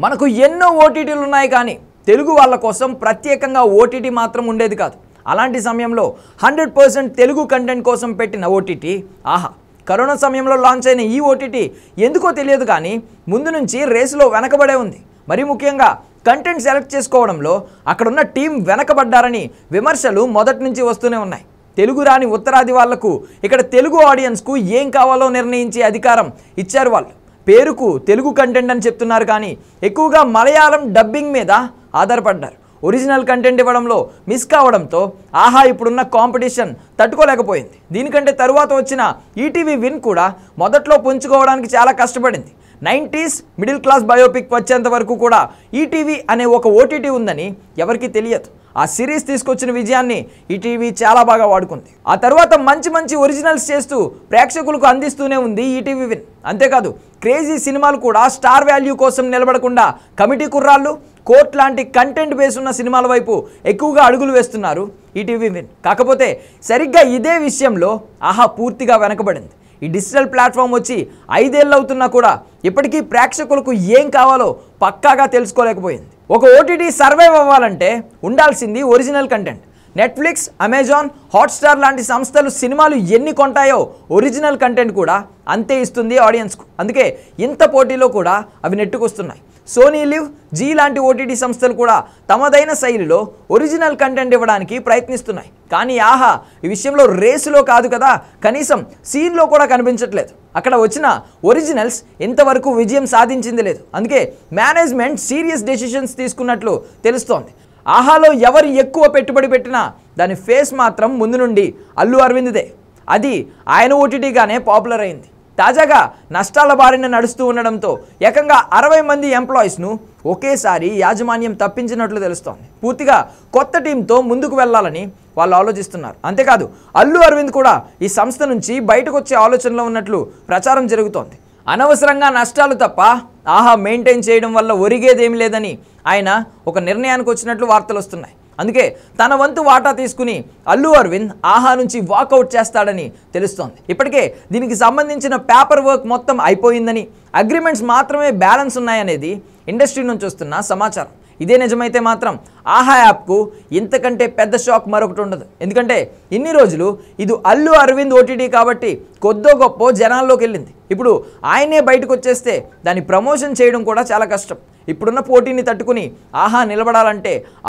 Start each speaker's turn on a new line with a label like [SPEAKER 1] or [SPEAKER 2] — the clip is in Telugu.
[SPEAKER 1] మనకు ఎన్నో ఓటీటీలు ఉన్నాయి కానీ తెలుగు వాళ్ళ కోసం ప్రత్యేకంగా ఓటీటీ మాత్రం ఉండేది కాదు. అలాంటి సమయంలో 100% తెలుగు కంటెంట్ కోసం పెట్టిన ఓటీటీ ఆహా. కరోనా సమయంలో లాంచ్ అయిన ఈ ఓటీటీ ఎందుకో తెలియదు కానీ ముందు నుంచి రేసులో వెనకబడే ఉంది. మరి ముఖ్యంగా కంటెంట్ సెలెక్ట్ చేసుకోవడంలో అక్కడున్న టీం వెనకబడ్డారని విమర్శలు మొదటి నుంచి వస్తూనే ఉన్నాయి. తెలుగు రాని ఉత్తరాది వాళ్లకు ఇక్కడ తెలుగు ఆడియన్స్కు ఏం కావాలో నిర్ణయించే అధికారం ఇచ్చారు. వాళ్ళు పేరుకు తెలుగు కంటెంట్ అని చెప్తున్నారు కానీ ఎక్కువగా మలయాళం డబ్బింగ్ మీద ఆధారపడ్డారు. ఒరిజినల్ కంటెంట్ ఇవ్వడంలో మిస్ కావడంతో ఆహా ఇప్పుడున్న కాంపిటీషన్ తట్టుకోలేకపోయింది. దీనికంటే తరువాత వచ్చిన ఈటీవీ విన్ కూడా మొదట్లో పుంజుకోవడానికి చాలా కష్టపడింది. 90s మిడిల్ క్లాస్ బయోపిక్ వచ్చేంత వరకు కూడా ఈటీవీ అనే ఒక ఓటీటీ ఉందని ఎవరికీ తెలియదు. ఆ సిరీస్ తీసుకొచ్చిన విజయాన్ని ఈటీవీ చాలా బాగా వాడుకుంది. ఆ తర్వాత మంచి ఒరిజినల్స్ చేస్తూ ప్రేక్షకులకు అందిస్తూనే ఉంది ఈటీవీ విన్. అంతేకాదు క్రేజీ సినిమాలు కూడా స్టార్ వాల్యూ కోసం నిలబడకుండా కమిటీ కుర్రాళ్ళు, కోర్ట్ లాంటి కంటెంట్ బేస్ ఉన్న సినిమాల వైపు ఎక్కువగా అడుగులు వేస్తున్నారు ఈటీవీ విన్. కాకపోతే సరిగ్గా ఇదే విషయంలో ఆహా పూర్తిగా వెనకబడింది. ఈ డిజిటల్ ప్లాట్ఫామ్ వచ్చి 5 ఏళ్ళు అవుతున్నా కూడా ఇప్పటికీ ప్రేక్షకులకు ఏం కావాలో పక్కాగా తెలుసుకోలేకపోయింది. ఒక ఓటీటీ సర్వైవ్ అవ్వాలంటే ఉండాల్సింది original content. Netflix, Amazon, Hotstar లాంటి సంస్థలు సినిమాలు ఎన్ని కొంటాయో ఒరిజినల్ కంటెంట్ కూడా అంతే ఇస్తుంది ఆడియన్స్కు. అందుకే ఇంత పోటీలో కూడా అవి నెట్టుకొస్తున్నాయి. సోనీ లివ్, జీ లాంటి ఓటీటీ సంస్థలు కూడా తమదైన శైలిలో ఒరిజినల్ కంటెంట్ ఇవ్వడానికి ప్రయత్నిస్తున్నాయి. కానీ ఆహా ఈ విషయంలో రేసులో కాదు కదా, కనీసం సీన్లో కూడా కనిపించట్లేదు. అక్కడ వచ్చిన ఒరిజినల్స్ ఇంతవరకు విజయం సాధించింది లేదు. అందుకే మేనేజ్మెంట్ సీరియస్ డెసిషన్స్ తీసుకున్నట్లు తెలుస్తోంది. ఆహాలో ఎవరు ఎక్కువ పెట్టుబడి పెట్టినా దాని ఫేస్ మాత్రం ముందు నుండి అల్లు అరవింద్దే. అది ఆయన ఓటీటీగానే పాపులర్ అయింది. తాజాగా నష్టాల బారిన నడుస్తూ ఉండడంతో ఏకంగా 60 మంది ఎంప్లాయీస్ను ఒకేసారి యాజమాన్యం తప్పించినట్లు తెలుస్తోంది. పూర్తిగా కొత్త టీంతో ముందుకు వెళ్ళాలని వాళ్ళు ఆలోచిస్తున్నారు. అంతేకాదు అల్లు అరవింద్ కూడా ఈ సంస్థ నుంచి బయటకు వచ్చే ఆలోచనలో ఉన్నట్లు ప్రచారం జరుగుతోంది. అనవసరంగా నష్టాలు తప్ప ఆహా మెయింటైన్ చేయడం వల్ల ఒరిగేదేమీ లేదని ఆయన ఒక నిర్ణయానికి వచ్చినట్లు వార్తలు వస్తున్నాయి. అందుకే తన వంతు వాటా తీసుకుని అల్లు అరవింద్ ఆహా నుంచి వాకౌట్ చేస్తాడని తెలుస్తోంది. ఇప్పటికే దీనికి సంబంధించిన పేపర్ వర్క్ మొత్తం అయిపోయిందని, అగ్రిమెంట్స్ మాత్రమే బ్యాలెన్స్ ఉన్నాయనేది ఇండస్ట్రీ నుంచి వస్తున్న సమాచారం. ఇదే నిజమైతే మాత్రం ఆహా యాప్కు ఇంతకంటే పెద్ద షాక్ మరొకటి ఉండదు. ఎందుకంటే ఇన్ని రోజులు ఇది అల్లు అరవింద్ ఓటీటీ కాబట్టి కొద్దో గొప్ప జనాల్లోకి వెళ్ళింది. ఇప్పుడు ఆయనే బయటకు వచ్చేస్తే దాన్ని ప్రమోషన్ చేయడం కూడా చాలా కష్టం. ఇప్పుడున్న పోటీని తట్టుకుని ఆహా నిలబడాలంటే